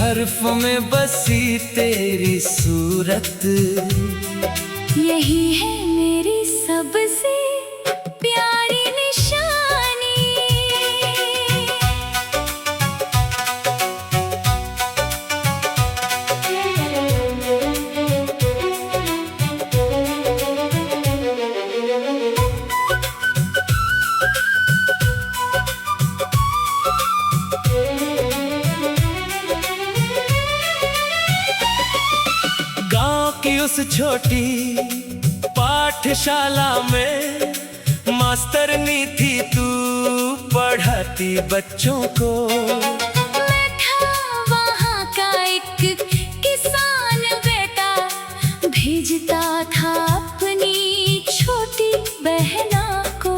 हर्फ में बसी तेरी सूरत, यही है मेरी सबसे प्यारी निशानी। गांव की उस छोटी पाठशाला में मास्टरनी थी तू, पढ़ाती बच्चों को। मैं था वहाँ का एक किसान बेटा, भेजता था अपनी छोटी बहना को।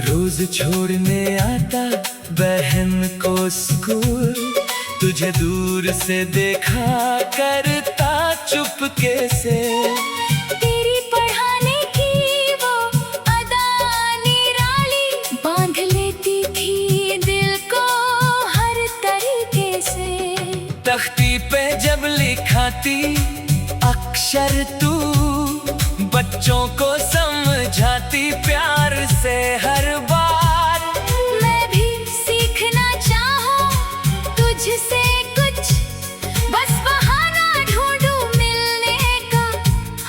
रोज छोड़ने आता बहन को स्कूल, तुझे दूर से देखा करता चुपके से। तेरी पढ़ाने की वो अदा निराली, बांध लेती थी दिल को हर तरीके से। तख्ती पे जब लिखाती अक्षर तू, बच्चों को समझाती प्यार से हर बार। मैं भी सीखना चाहूं तुझसे कुछ, बस बहाना ढूंढूं मिलने का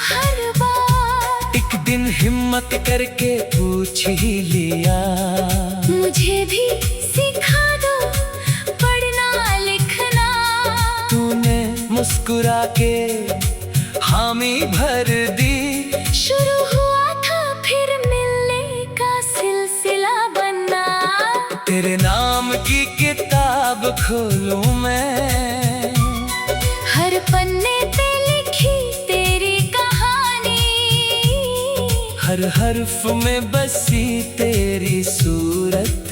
हर बार। एक दिन हिम्मत करके पूछ ही लिया, मुझे भी सिखा दो पढ़ना लिखना। तूने मुस्कुरा के हामी भर दी। शुरू हुआ था फिर मिलने का सिलसिला बनना। तेरे नाम की किताब खोलूं मैं, हर पन्ने पे लिखी तेरी कहानी, हर हर्फ में बसी तेरी सूरत,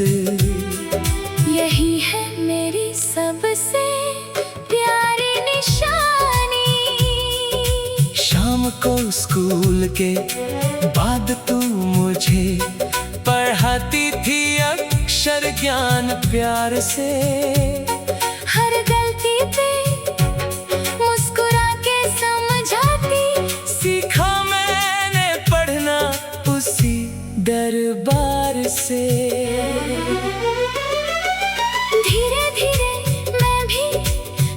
यही है मेरी सबसे प्यारी निशानी। शाम को स्कूल के बाद तू मुझे पढ़ाती थी अक्षर ज्ञान प्यार से। हर गलती पे मुस्कुरा के समझाती, सीखा मैंने पढ़ना उसी दरबार से। धीरे धीरे मैं भी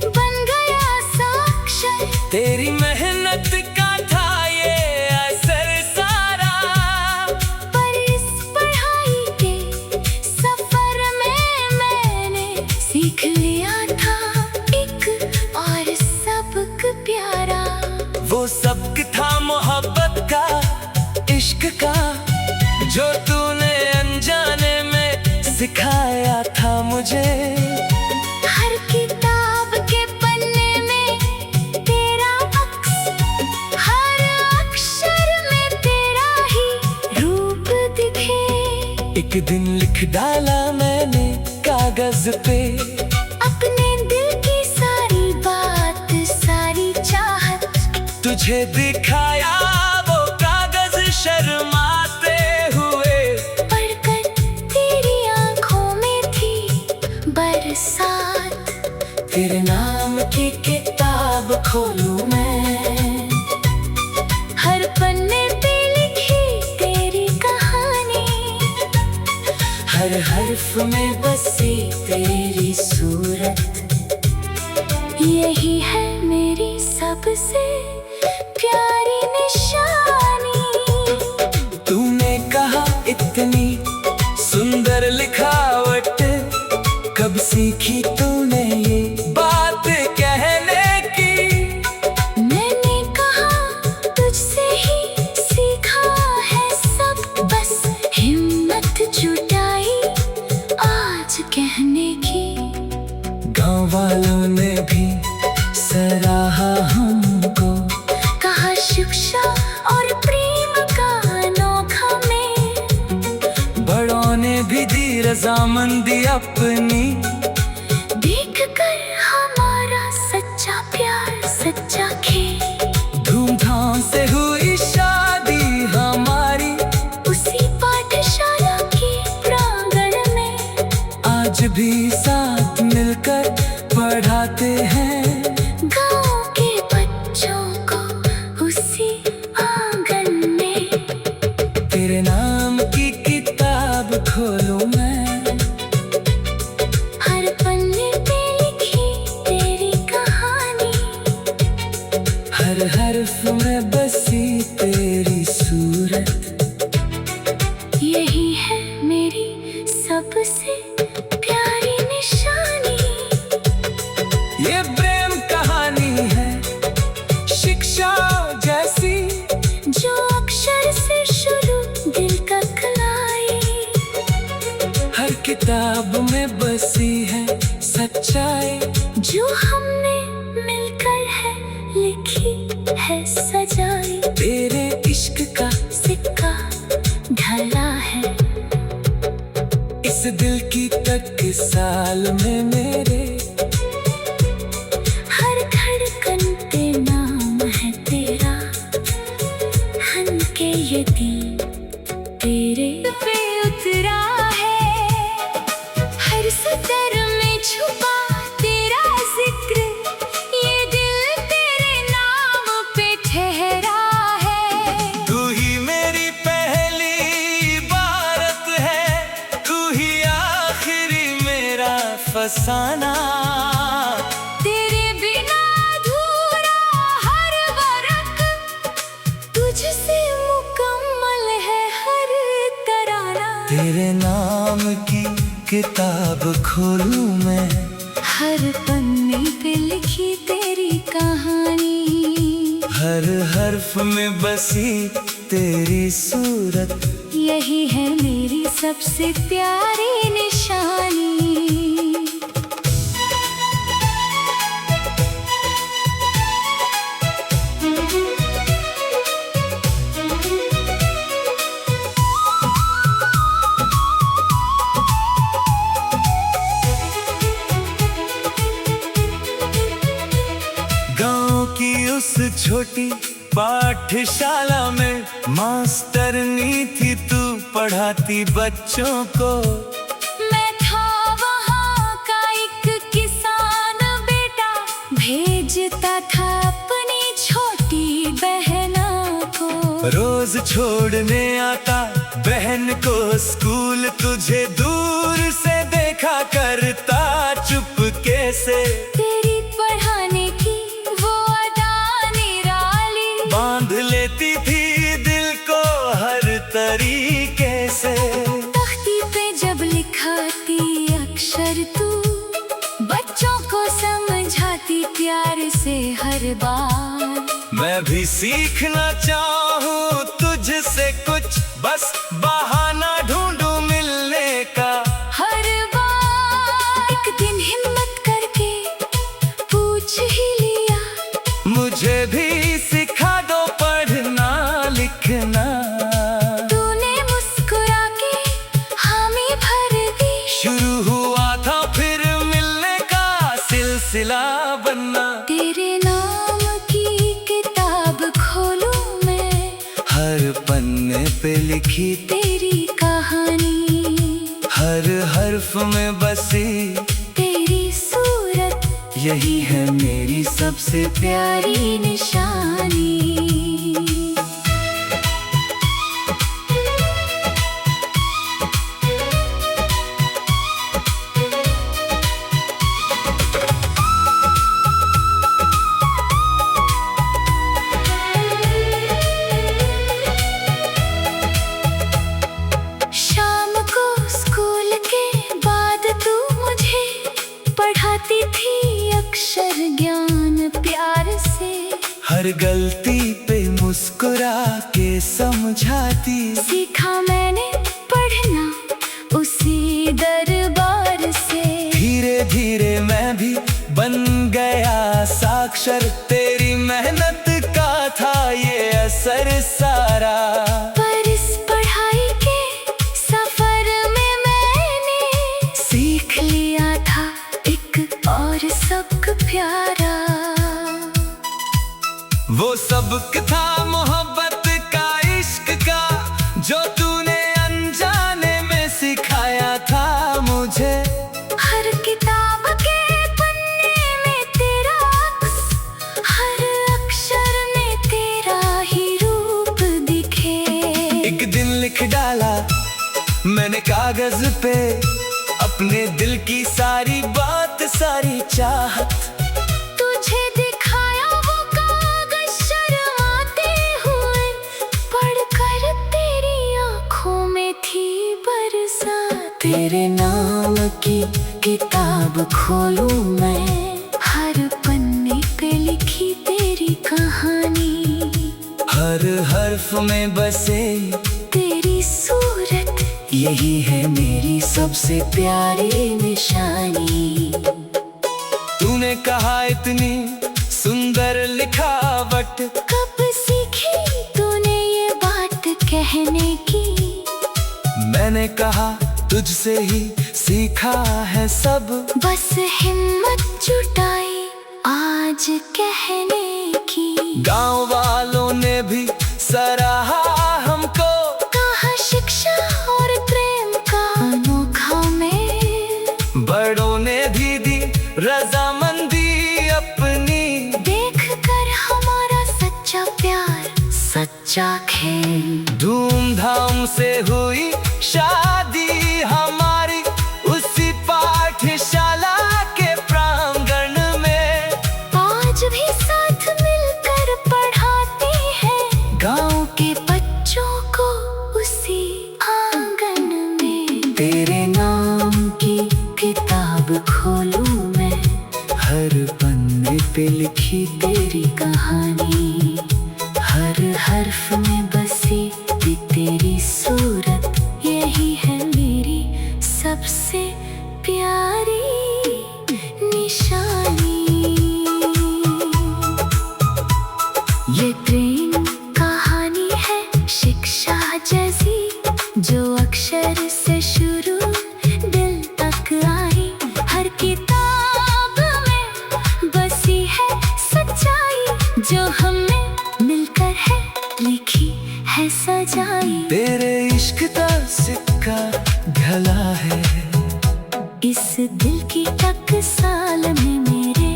बन गया साक्षर, तेरी मेहनत का था ये असर सारा। पर इस पढ़ाई के सफर में मैंने सीख लिया था एक और सबक प्यारा। वो सबक था मोहब्बत का, इश्क का, जो तूने अनजाने में सिखाया था मुझे। हर किताब के पन्ने में तेरा अक्स, हर अक्षर में तेरा ही रूप दिखे। एक दिन लिख डाला मैंने कागज पे, अपने दिल की सारी बात सारी चाहत, तुझे दिखाया वो कागज शर्माते हुए। पढ़कर तेरी आंखों में थी बरसात। तेरे नाम की किताब खोलूं मैं, हर पन्ने पे लिखी तेरी कहानी, हर हर्फ में बसी तेरी सूरत, यही है मेरी सबसे प्यारी निशानी। तूने कहा इतनी सुंदर लिखावट, कब सीखी तूने ये बात कहने की। मैंने कहा तुझसे ही सीखा है सब, बस हिम्मत जुटाई आज कहने की। गांव वालों ने भी सराहा हमको, कहा शिक्षा और प्रेम का अनोखा में। बड़ों ने भी दी रजामंदी अपनी, देख कर हमारा सच्चा प्यार सच्चा खेल। धूमधाम से हुई शादी हमारी, उसी पाठशाला के प्रांगण में। आज भी साथ मिलकर पढ़ाते हैं। खोलूं मैं, हर पन्ने पे लिखी तेरी कहानी, हर हर्फ में बसी तेरी सूरत। यही है मेरी सबसे प्यारी निशानी। ये प्रेम कहानी है शिक्षा जैसी, जो अक्षर से शुरू दिल तक लाई, हर किताब में बसी है सच्चाई, जो हमने मिलकर है लिखी है सजाई। तेरे इश्क का सिक्का ढला है, इस दिल की तक साल में मेरे, हर धड़कन पे नाम है तेरा, हन के ये दिल तेरे पे उतरा है, हर सतर में छुपा तेरा जिक्र, ये दिल तेरे नाम पे ठहरा है। तू ही मेरी पहली इबारत है, तू ही आखिरी मेरा फसाना। तेरे बिना अधूरा हर वरक, तुझसे मुकम्मल है हर तराना। तेरे नाम की किताब खोलूं मैं, हर पन्ने पे लिखी तेरी कहानी, हर हर्फ में बसी तेरी सूरत। यही है मेरी सबसे प्यारी निशानी। गांव की उस छोटी पाठशाला में मास्टरनी थी तू, पढ़ाती बच्चों को। मैं था वहाँ का एक किसान बेटा, भेजता था अपनी छोटी बहना को। रोज छोड़ने आता बहन को स्कूल, तुझे दूर से देखा करता चुपके से। तेरी पढ़ाने की वो अदा निराली, बांध लेती थी दिल को हर तरीके से। तख्ती पे जब लिखाती अक्षर तू, बच्चों को समझाती प्यार से हर बार। मैं भी सीखना चाहूँ तुझसे कुछ, बस बहाना ढूंढूं मिलने का। हर बार एक दिन हिम्मत करके पूछ ही लिया, मुझे भी सिखा दो पढ़ना लिखना। तूने मुस्कुरा के हामी भर दी, शुरू हुआ था फिर मिलने का सिलसिला बनना। तेरे नाम की किताब खोलूं मैं, हर पन्ने पे लिखी तेरी कहानी, हर हर्फ में बसी तेरी सूरत। यही है मेरी सबसे प्यारी निशानी। शाम को स्कूल के बाद तू मुझे पढ़ाती थी अक्षर ज्ञान प्यार से। हर गलती पे मुस्कुरा के समझाती, सीखा मैंने पढ़ना उसी दरबार से। धीरे धीरे मैं भी बन गया साक्षर, तेरी मेहनत का था ये असर सारा। पर इस पढ़ाई के सफर में मैंने सीख लिया था एक और सबक प्यारा। वो सबक था मोहब्बत का, इश्क का, जो मैंने कागज पे अपने दिल की सारी बात, सारी चाहत तुझे दिखाया वो कागज शर्माते हुए, पढ़कर तेरी आंखों में थी बरसात। तेरे नाम की किताब खोलूं मैं, हर पन्ने पे लिखी तेरी कहानी, हर हर्फ में बसे तेरी सूरत, यही है मेरी सबसे प्यारी निशानी। तूने कहा इतनी सुंदर लिखावट, कब सीखी तूने ये बात कहने की? मैंने कहा तुझसे ही सीखा है सब, बस हिम्मत जुटाई आज कहने की। गांव वालों ने भी सराहा हमको, कहा शिक्षा और प्रेम का अनोखा मेल, बड़ों ने भी दी रजामंदी अपनी, देख कर हमारा सच्चा प्यार, सच्चा खेल। धूमधाम से हुई शादी हमारी, उसी पाठशाला के प्रांगण में। आज भी साथ मिलकर पढ़ाते हैं गांव के बच्चों को उसी आंगन में। तेरे नाम की किताब खोलूं मैं, हर पन्ने पे लिखी तेरी कहानी, हर हर्फ में बसी तेरी सूरत, यही है मेरी सबसे प्यारी निशानी। ये प्रेम कहानी है शिक्षा जैसी, जो अक्षर से शुरू दिल तक आई, हर किताब में बसी है सच्चाई, जो हमने मिलकर है लिखी है सजाई। तेरे इश्क का सिक्का ढला है इस दिल की टकसाल में मेरे,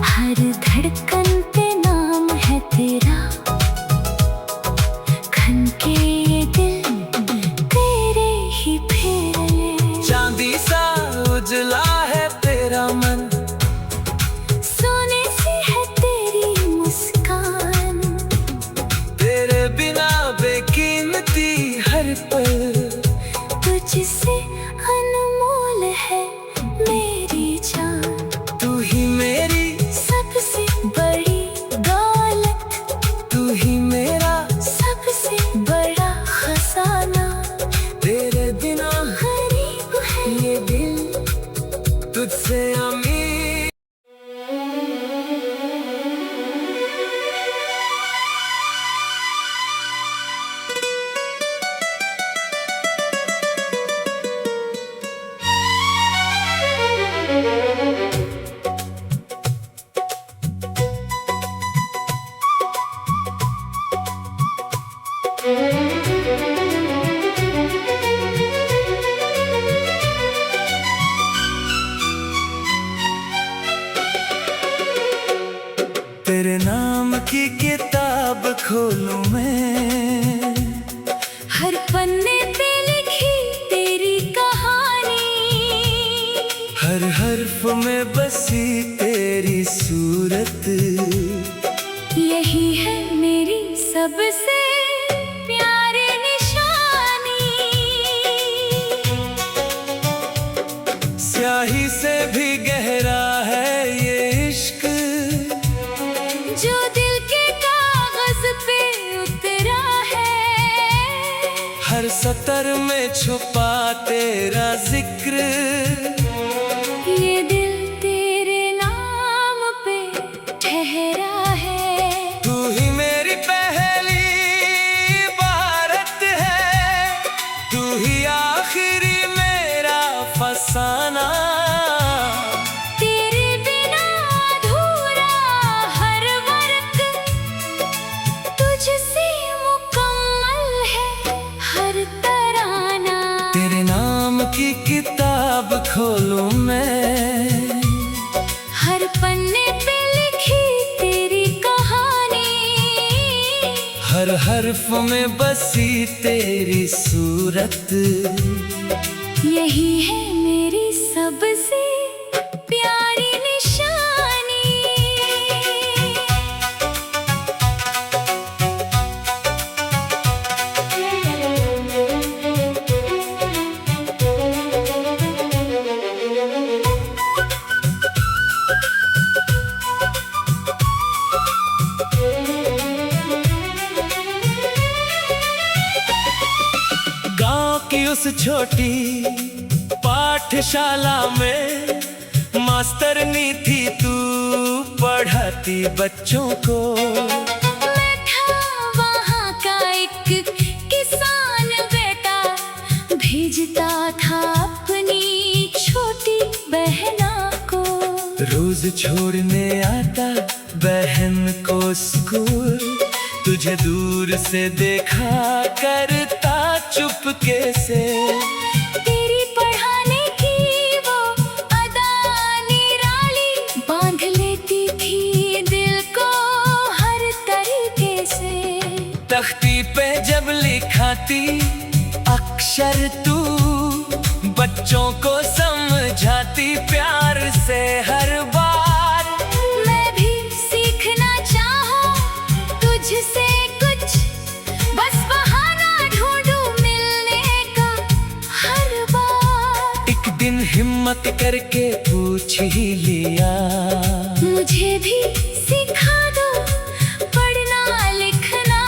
हर धड़कन पे नाम है तेरा, खन के ये दिल तेरे ही फेरे। चांदी सा उजला है तेरा मन, सोने सी है तेरी मुस्कान, तेरे बिना बेकीमती हर पल, तुझसे अनमोल है मेरी जान। तू ही मेरी सबसे बड़ी दौलत, तू ही मेरा सबसे बड़ा खजाना, तेरे बिना गरीब है ये दिल तुझसे अमीर। तेरे नाम की किताब खोलूं मैं, हर पन्ने पे लिखी तेरी कहानी, हर हर्फ में बसी तेरी सूरत, यही है मेरी सबसे प्यारी निशानी। स्याही से भी गहरा है ये इश्क, जो दिल के कागज पे उतरा है, हर सतर में छुपा तेरा जिक्र, ये दिल तेरे नाम पे ठहरा है। तू ही मेरी पहली इबारत है, तू ही आखिरी मेरा फसाना, तेरे बिना अधूरा हर वर्क, तुझसे मुकम्मल है हर तराना। तेरे नाम की किताब खोलूं मैं, हर पन्ने पे लिखी तेरी हर्फ में बसी तेरी सूरत, यही है मेरी सबसे प्यारी निशानी। गांव की उस छोटी पाठशाला में मास्टरनी थी तू, पढ़ाती बच्चों को। मैं था वहाँ का एक किसान बेटा, भेजता था अपनी छोटी बहना को। रोज छोड़ने आता बहन को स्कूल, तुझे दूर से देखा करता चुपके से। तेरी पढ़ाने की वो अदा निराली, बांध लेती थी दिल को हर तरीके से। तख्ती पे जब लिखाती अक्षर तू, बच्चों को समझाती प्यार से हर बात। मैं भी सीखना चाहूं तुझसे कुछ, बस बहाना ढूंढूं मिलने का हर बार। एक दिन हिम्मत करके पूछ ही लिया, मुझे भी सिखा दो पढ़ना लिखना।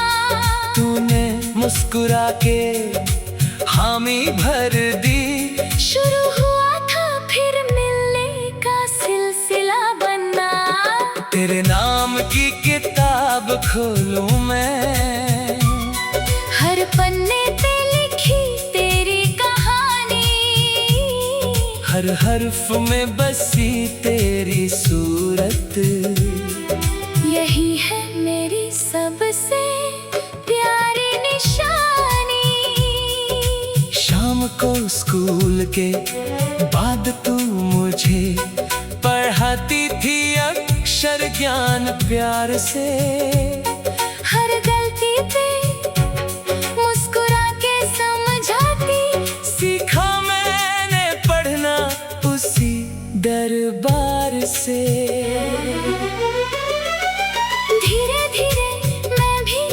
तूने मुस्कुरा के हामी भर दी। शुरू हुआ था फिर मिलने का सिलसिला बनना। तेरे नाम की किताब खोलूं मैं, हर पन्ने पे लिखी तेरी कहानी, हर हर्फ में बसी तेरी सूरत, यही है मेरी सबसे प्यारी निशानी। शाम को स्कूल के बाद तू मुझे पढ़ाती थी अक्षर ज्ञान प्यार से। हर गलती पे मुस्कुरा के समझाती, सीखा मैंने पढ़ना उसी दरबार से। धीरे धीरे मैं भी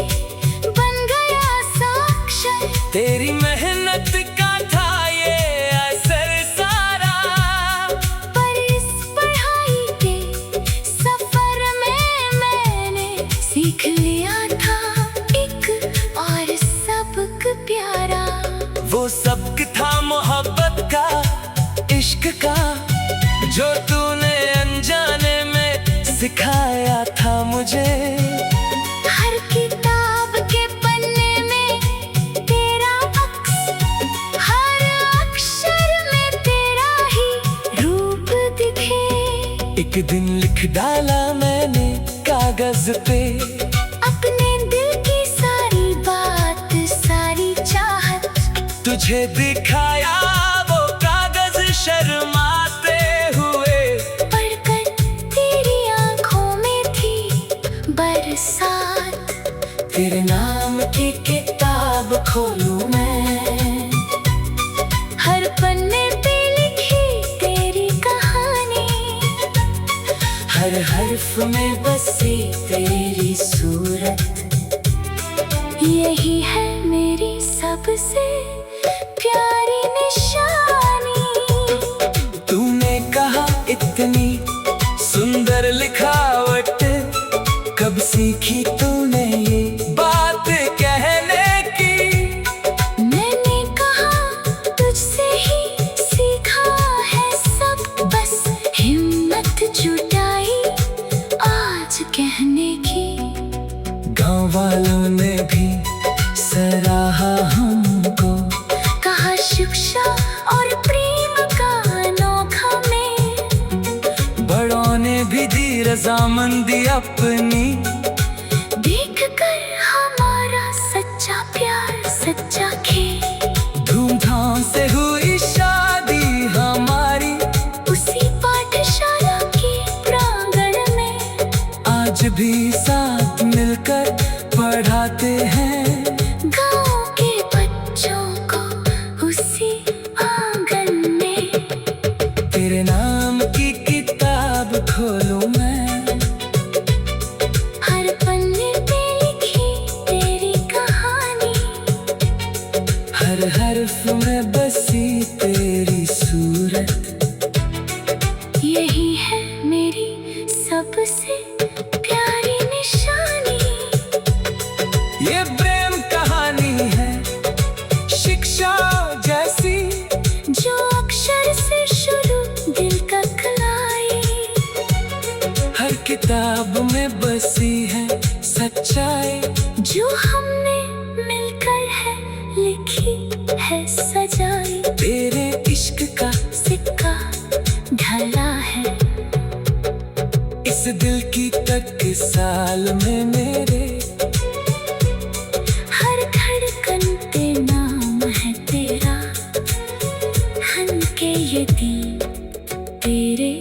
बन गया साक्षर, तेरी मेहनत का था ये असर सारा। पर इस पढ़ाई के सफर में मैंने सीख लिया था एक और सबक प्यारा। वो सबक था मोहब्बत का, इश्क का, जो तूने अनजाने में सिखाया था मुझे। हर किताब के पन्ने में तेरा अक्स, हर अक्षर में तेरा ही रूप दिखे। एक दिन लिख डाला मैंने कागज पे, अपने दिल की सारी बात सारी चाहत, तुझे दिखाया वो कागज शर्माते हुए। पढ़कर तेरी आंखों में थी बरसात। तेरे नाम की किताब खोलूं मैं, हर पन्ने पे लिखी तेरी कहानी, हर हर्फ में बसी तेरी सूरत, यही है मेरी सबसे प्यारी निशानी। तूने कहा इतनी सुंदर लिखावट, कब सीखी तूने ये बात कहने की। मैंने कहा तुझसे ही सीखा है सब, बस हिम्मत जुटाई आज कहने की। गाँव वालों ने भी सराहा हमको, कहा शिक्षा और प्रेम का अनोखा में। बड़ों ने भी दी रजामंदी अपनी, देख कर हमारा सच्चा प्यार सच्चा खेल। धूमधाम से हुई शादी हमारी, उसी पाठशाला के प्रांगण में। आज भी साथ मिलकर पढ़ाते हैं हर्फ में बसी तेरी सूरत, यही है मेरी सबसे प्यारी निशानी। ये प्रेम कहानी है शिक्षा जैसी, जो अक्षर से शुरू दिल का खलाई। हर किताब में बसी है सच्चाई, जो हमने मिलकर है लिखी है सजाई। तेरे इश्क का सिक्का ढला है इस दिल की टकसाल में मेरे, हर धड़कन पे नाम है तेरा, हन के ये दिल तेरे।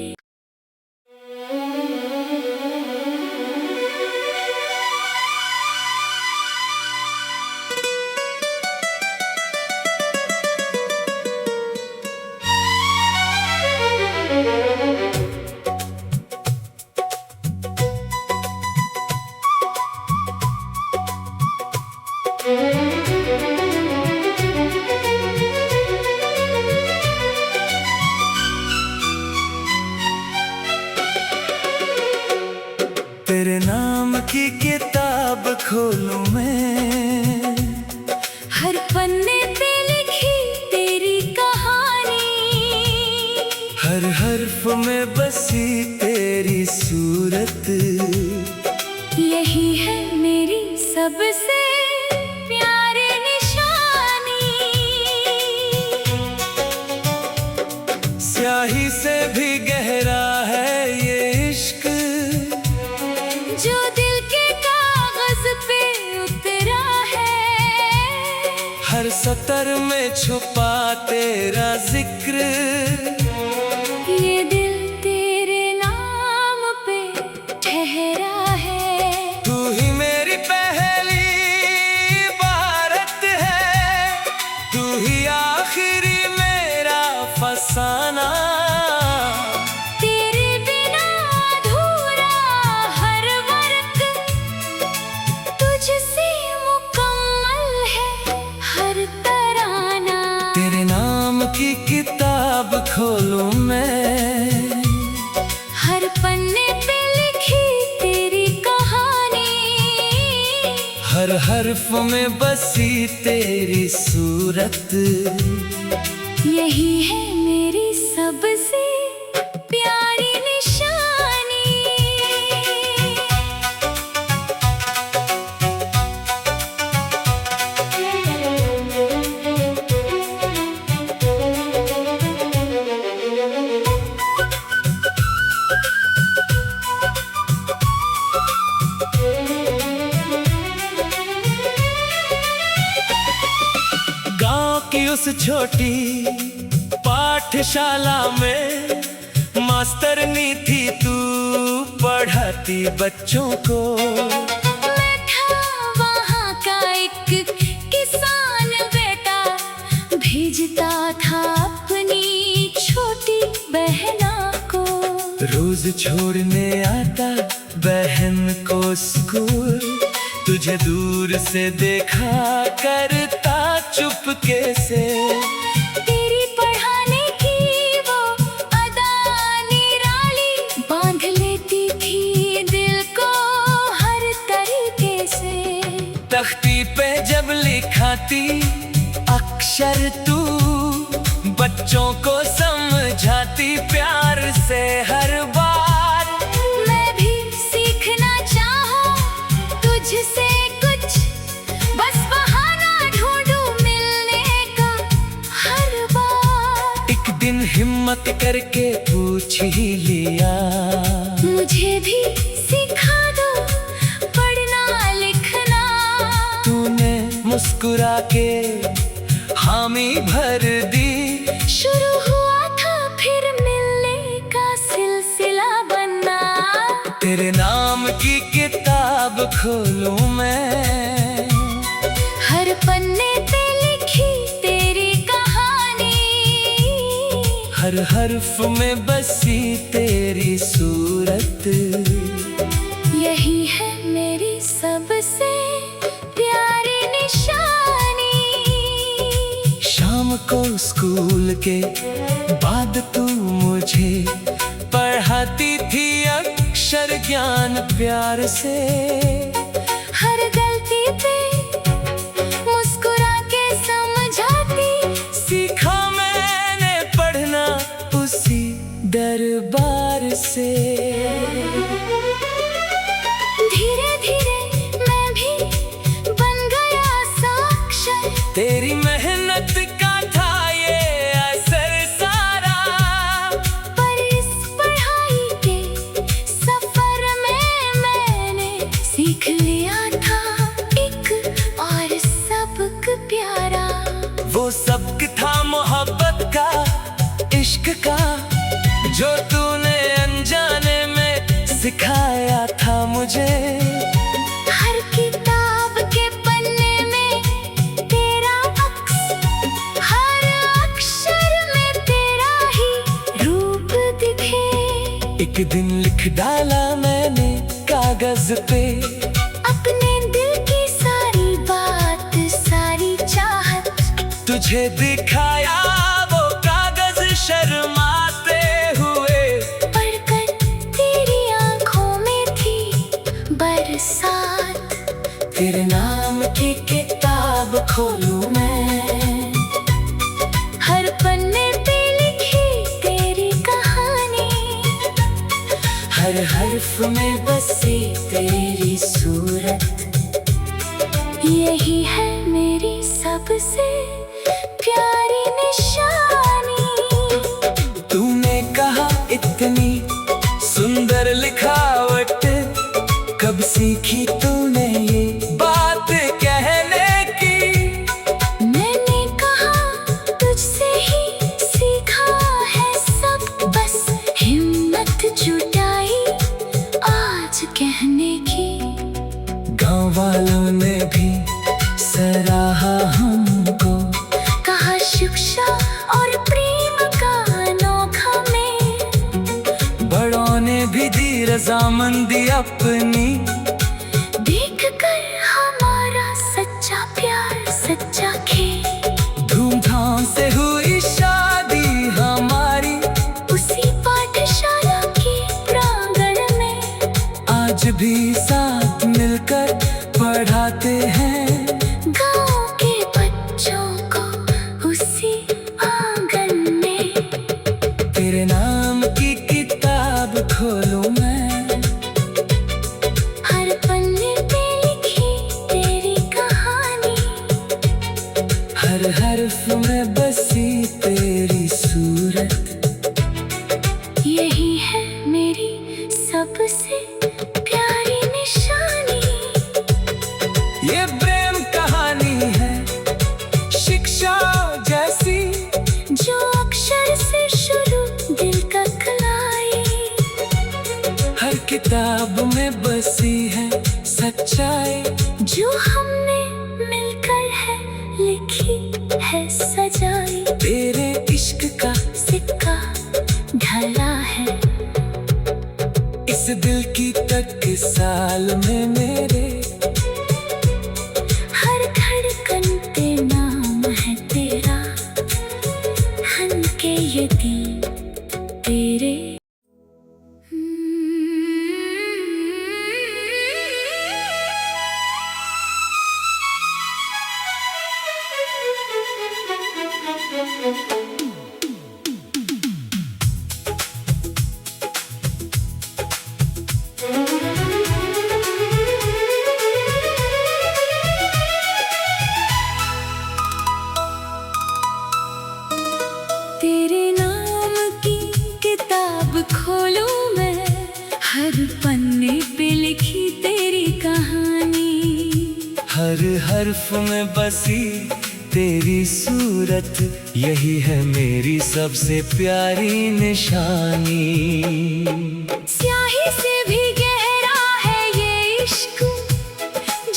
तेरे नाम की किताब खोलूं मैं, हर पन्ने पे लिखी तेरी कहानी। हर हर्फ में बसी तेरी सूरत, यही है मेरी सबसे प्यारी निशानी। स्याही से भी गहरा है ये इश्क, जो दिल के कागज पे उतरा है। हर सतर में छुपा तेरा जिक्र, ये दिल तेरे नाम पे ठहरा है। तू ही मेरी पहली इबारत है, तू ही आखिरी मेरा फसाना। तेरे बिना अधूरा हर वर्क, तुझसे मुकम्मल है हर तराना। तेरे नाम की किताब खोलूं मैं, हर पन्ने पे लिखी तेरी कहानी। हर हर्फ में बसी तेरी सूरत, यही है मेरी सबसे प्यारी निशानी। गांव की उस छोटी पाठशाला में मास्टरनी थी तू, पढ़ाती बच्चों को। मैं था वहाँ का एक किसान बेटा, भेजता था अपनी छोटी बहना को। रोज छोड़ने आता बहन को स्कूल, तुझे दूर से देखा करता चुपके से। तेरी पढ़ाने की वो अदा निराली, बांध लेती थी दिल को हर तरीके से। तख्ती पे जब लिखाती अक्षर तू, बच्चों को समझाती प्यार से हर बार। मैं भी सीखना चाहूं तुझसे कुछ, बस बहाना ढूंढूं मिलने का हर बार। एक दिन हिम्मत करके पूछ ही लिया, मुझे भी सिखा दो पढ़ना लिखना। तूने मुस्कुरा के हामी भर दी, शुरू हुआ था फिर मिलने का सिलसिला बनना। तेरे नाम की किताब खोलूं मैं, हर पन्ने पे लिखी तेरी कहानी। हर हर्फ में बसी तेरी सूरत, यही है मेरी सबसे प्यारी निशानी। को स्कूल के बाद तू मुझे पढ़ाती थी अक्षर ज्ञान प्यार से। हर गलती पे मुस्कुरा के समझाती, सीखा मैंने पढ़ना उसी दरबार से। धीरे धीरे मैं भी बन गया साक्षर, तेरी मेहनत का था ये असर सारा। पर इस पढ़ाई के सफर में मैंने सीख लिया था एक और सबक प्यारा। वो सबक था मोहब्बत का, इश्क का, जो तूने अनजाने में सिखाया था मुझे। हर किताब के पन्ने में तेरा अक्स, हर अक्षर में तेरा ही रूप दिखे। एक दिन लिख डाला मैंने कागज पे अपने दिल की सारी बात, सारी चाहत, तुझे दिखाया वो कागज शर्माते हुए। पढ़कर तेरी आंखों में थी बरसात, तेरे नाम की किताब खोलूं मैं, हर पन्ने पे लिखी तेरी कहानी, हर हर्फ में बसी तेरी सूरत। यही है मेरी सबसे प्यारी निशानी। तूने कहा इतनी सुंदर लिखावट, कब सीखी तूने ये बात कहने की? मैंने कहा तुझसे ही सीखा है सब, बस हिम्मत जुटाई आज कहने की। गांव वालों ने भी सराहा हमको, कहा शिक्षा और प्रेम का अनोखा में, बड़ों ने भी दी रजामंदी अपनी। देख कर हमारा सच्चा प्यार, सच्चा खेल, धूमधाम से हुई शादी हमारी उसी पाठशाला के प्रांगण में। आज भी साथ मिलकर पढ़ाते हैं गाँव के बच्चों को उसी आंगन में। तेरे नाम की किताब खोलूं मैं, हर पन्ने पे लिखी तेरी कहानी, हर हर्फ में बसी तेरी सूरत। यही है मेरी सबसे प्यारी निशानी। ये प्रेम कहानी है शिक्षा जैसी, जो अक्षर से शुरू दिल तक लाई, हर किताब में बसी है सच्चाई। जो हमने मिलकर है लिखी है सजाई। तेरे इश्क का सिक्का ढला है इस दिल की तक साल में मेरे, हर धड़कन पे नाम है तेरा, हन के ये दिल तेरे। तेरे नाम की किताब खोलूं मैं, हर पन्ने पे लिखी तेरी कहानी, हर हर्फ में बसी तेरी सूरत। यही है मेरी सबसे प्यारी निशानी। स्याही से भी गहरा है ये इश्क,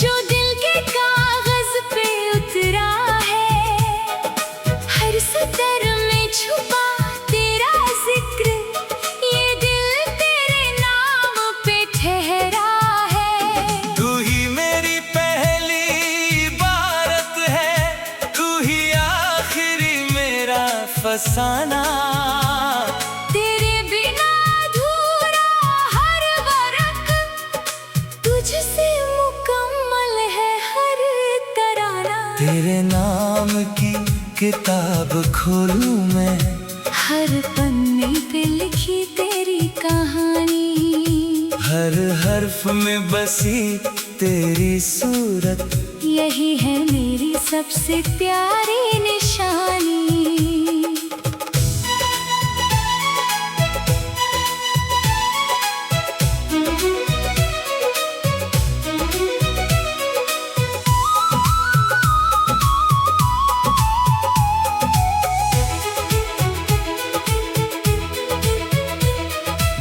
जो दिल के कागज पे उतरा है। हर सतर में छुपा तेरा जिक्र, ये दिल तेरे नाम पे ठहरा है। तू ही मेरी पहली इबारत है, तू ही आखिरी फसाना। तेरे बिना अधूरा हर वरक, तुझसे मुकम्मल है हर तराना। तेरे नाम की किताब खोलूं मैं, हर पन्ने पे लिखी तेरी कहानी। हर हर्फ में बसी तेरी सूरत, यही है मेरी सबसे प्यारी निशानी।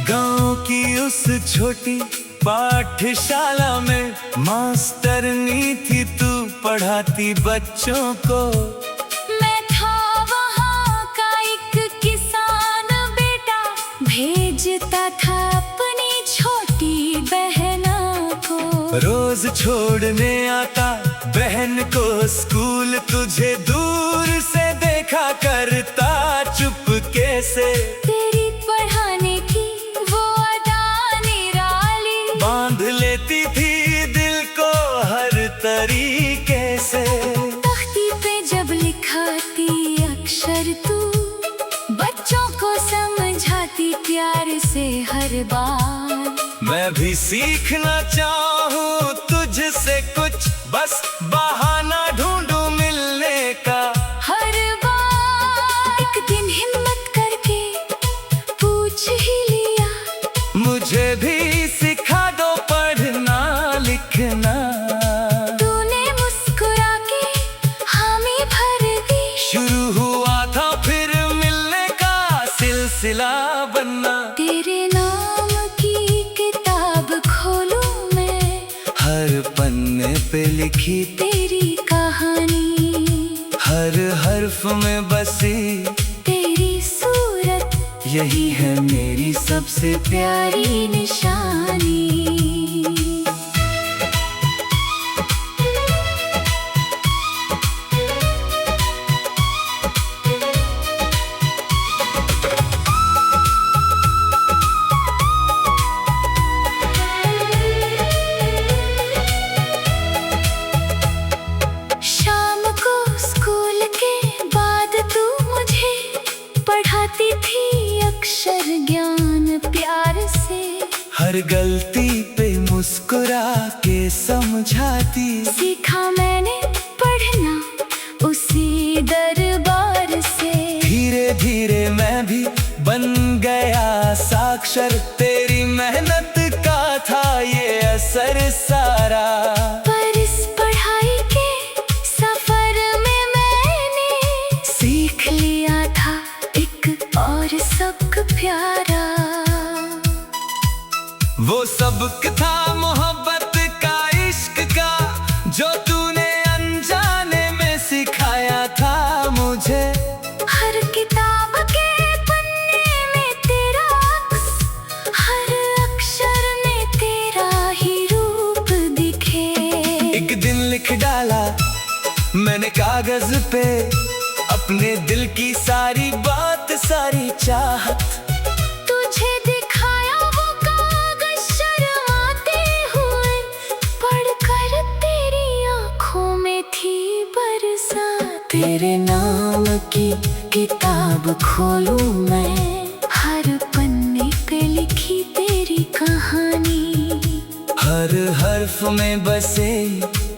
गांव की उस छोटी पाठशाला में मास्टरनी थी तू, पढ़ाती बच्चों को। मैं था वहाँ का एक किसान बेटा, भेजता था अपनी छोटी बहना को। रोज छोड़ने आता बहन को स्कूल, तुझे दूर से देखा करता चुपके से। तेरी पढ़ाने की वो अदा निराली, बांध लेती थी दिल को हर तरीके से। तख्ती पे जब लिखाती अक्षर तू, बच्चों को समझाती प्यार से हर बार। मैं भी सीखना चाहूँ तुझसे कुछ, बस बहाना ढूंढूं मिलने का। हर बार एक दिन हिम्मत करके पूछ ही लिया, मुझे भी सिखा दो पढ़ना लिखना। तूने मुस्कुरा के हामी भर दी, शुरू हुआ था फिर मिलने का सिलसिला बनना। तेरे नाम की किताब खोलूं मैं, हर पन्ने पे लिखी तेरी कहानी। हर हर्फ में बसी तेरी सूरत, यही है मेरी सबसे प्यारी निशानी। शाम को स्कूल के बाद तू मुझे पढ़ाती थी अक्षर ज्ञान प्यार से। हर गलती पे मुस्कुरा के समझाती, सीखा मैंने पढ़ना उसी दरबार से। धीरे धीरे मैं भी बन गया साक्षर, तेरी मेहनत का था ये असर सारा। पर इस पढ़ाई के सफर में मैंने सीख लिया था एक और सबक प्यारा। वो सबक था मोहब्बत का, इश्क का, जो तूने अनजाने में सिखाया था मुझे। हर किताब के पन्ने में तेरा अक्स, हर अक्षर में तेरा ही रूप दिखे। एक दिन लिख डाला मैंने कागज पे अपने दिल की सारी बात, सारी चाहत। तुझे दिखाया वो कागज शर्माते हुए, पढ़कर तेरी आँखों में थी बरसात। तेरे नाम की किताब खोलूं मैं, हर पन्ने पे लिखी तेरी कहानी। हर हर्फ में बसे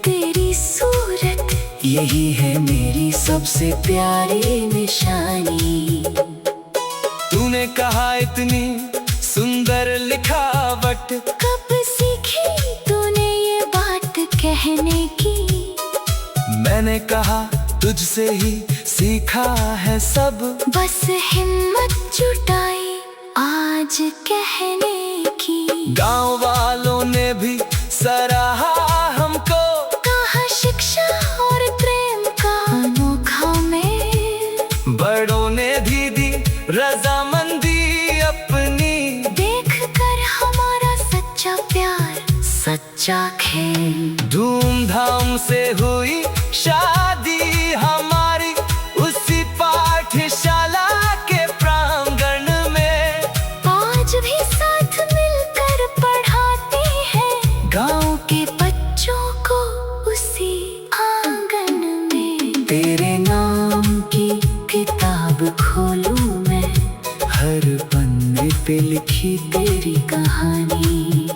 तेरी सूरत, यही है मेरी सबसे प्यारी निशानी। तूने कहा इतनी सुंदर लिखावट, कब सीखी तूने ये बात कहने की। मैंने कहा तुझसे ही सीखा है सब, बस हिम्मत जुटाई आज कहने की। गांव वालों ने भी सराहा हमको, कहा शिक्षा और प्रेम का अनोखा मेल। बड़ों ने भी दी रजामंदी अपनी, देख कर हमारा सच्चा प्यार, सच्चा खेल। धूमधाम से हुई शादी हमारी उसी पाठशाला लिखी तेरी कहानी,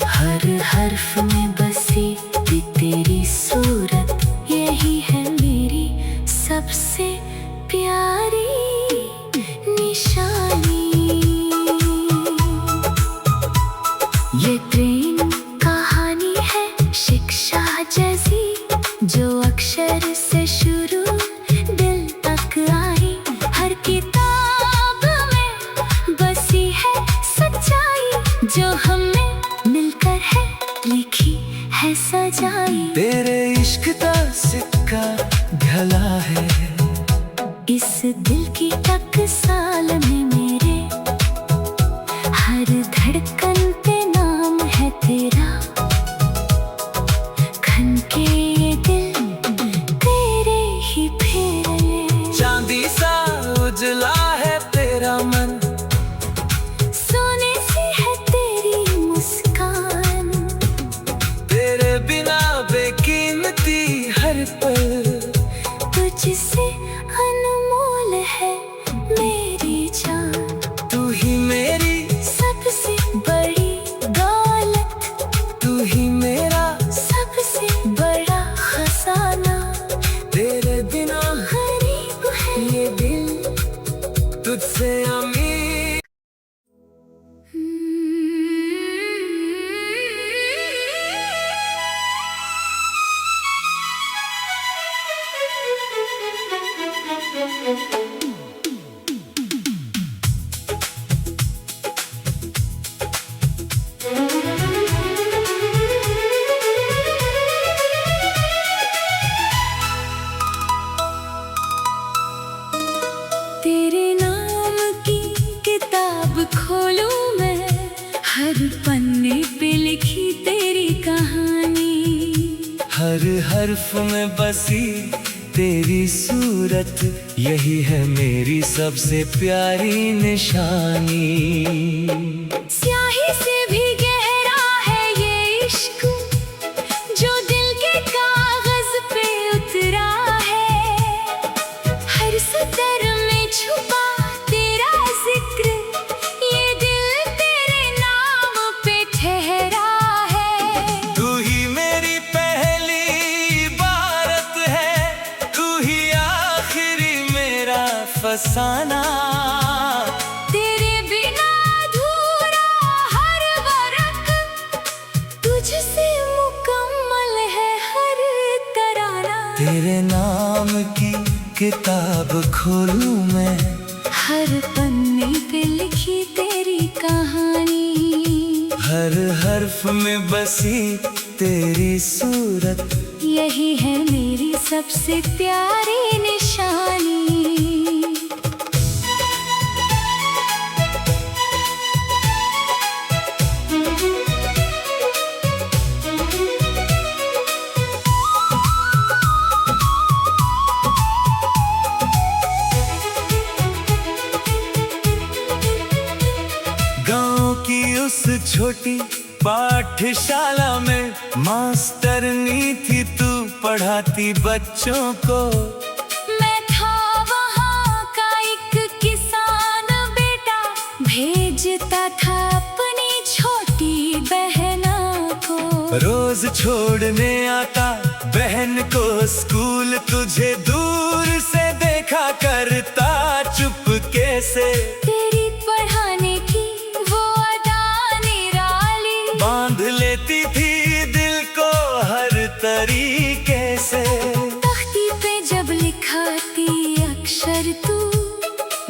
हर हर्फ में बसी तेरी सूरत, यही है मेरी सबसे प्यारी निशानी। ये प्रेम कहानी है शिक्षा जैसी, जो अक्षर से शुरू दिल तक आई। हर किताब में बसी है सच्चाई, जो हमने मिलकर है लिखी है सजाई। तेरे इश्क का सिक्का ढला है इस दिल की टकसाल में मेरे, हर धड़कन पे नाम है तेरा। खनके ये दिल तेरे ही फेरे, चांदी सा उजला है तेरा मन, सोने सी है तेरी मुस्कान। तेरे बिना बेकीमती हर पल, तुझसे अनमोल है मेरी जान। तू ही मेरी सबसे बड़ी दौलत, तू ही मेरा सबसे बड़ा खजाना। तेरे बिना गरीब है ये दिल तुझसे अमीर। तेरे नाम की किताब खोलूं मैं, हर पन्ने पे लिखी तेरी कहानी। हर हर्फ में बसी तेरी सूरत, यही है मेरी सबसे प्यारी निशानी। स्याही से भी गहरा है ये इश्क, जो दिल के कागज पे उतरा है। हर सतर में छुपा तेरा जिक्र, ये दिल तेरे नाम पे ठहरा है। तू ही मेरी पहली इबारत है, तू ही आखिरी मेरा फसाना। तेरे बिना अधूरा हर वरक, तुझसे मुकम्मल है हर तराना। तेरे नाम की किताब खोलूं मैं, हर पन्ने पे लिखी तेरी कहानी। हर हर्फ में बसी तेरी सूरत, यही है मेरी सबसे प्यारी निशानी। गांव की उस छोटी पाठशाला में मास्टरनी थी तू, पढ़ाती बच्चों को। मैं था वहाँ का एक किसान बेटा, भेजता था अपनी छोटी बहना को। रोज छोड़ने आता बहन को स्कूल, तुझे दूर से देखा करता चुपके से। तेरी पढ़ाने की वो अदा निराली, बांध लेती थी दिल को हर तरीके से। तख्ती पे जब लिखाती अक्षर तू,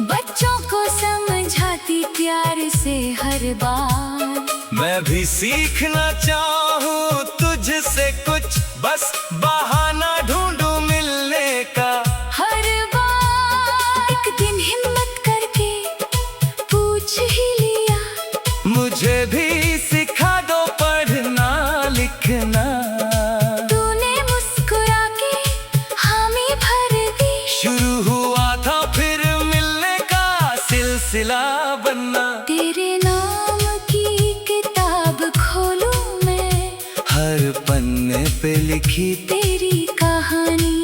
बच्चों को समझाती प्यार से हर बार। मैं भी सीखना चाहूँ तुझसे कुछ, बस बहाना ढूंढूं मिलने का। हर बार एक दिन हिम्मत करके पूछ ही लिया, मुझे भी सिखा दो पढ़ना लिखना। तूने मुस्कुरा के हामी भर दी, शुरू हुआ था फिर मिलने का सिलसिला बनना। तेरे नाम की किताब खोलूं मैं, हर पन्ने पे लिखी तेरी कहानी।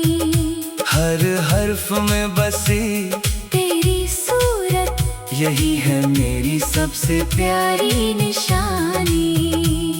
हर हर्फ में बसी तेरी सूरत, यही है मेरी सबसे प्यारी निशानी।